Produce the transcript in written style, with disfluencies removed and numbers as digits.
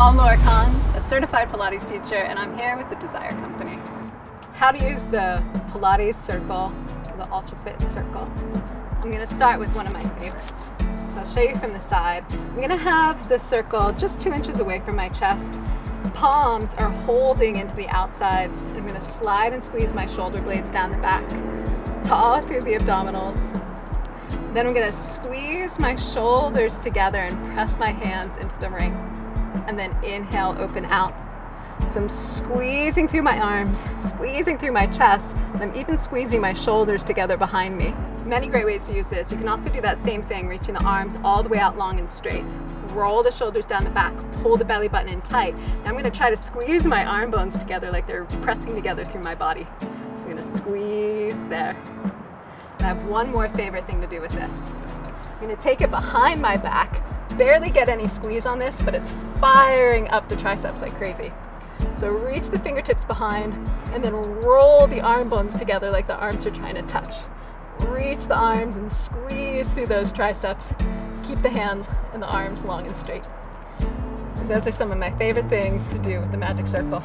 I'm Laura Konz, a certified Pilates teacher, and I'm here with the Desire Company. How to use the Pilates circle, the Ultra Fit circle. I'm going to start with one of my favorites. So I'll show you from the side. I'm going to have the circle just 2 inches away from my chest. Palms are holding into the outsides. I'm going to slide and squeeze my shoulder blades down the back, taw through the abdominals. Then I'm going to squeeze my shoulders together and press my hands into the ring. And then inhale, open out. So I'm squeezing through my arms, squeezing through my chest, and I'm even squeezing my shoulders together behind me. Many great ways to use this. You can also do that same thing, reaching the arms all the way out long and straight. Roll the shoulders down the back, pull the belly button in tight. And I'm going to try to squeeze my arm bones together like they're pressing together through my body. So I'm going to squeeze there. And I have one more favorite thing to do with this. I'm going to take it behind my back. Barely get any squeeze on this, but it's firing up the triceps like crazy. So reach the fingertips behind and then roll the arm bones together like the arms are trying to touch. Reach the arms and squeeze through those triceps. Keep the hands and the arms long and straight. And those are some of my favorite things to do with the magic circle.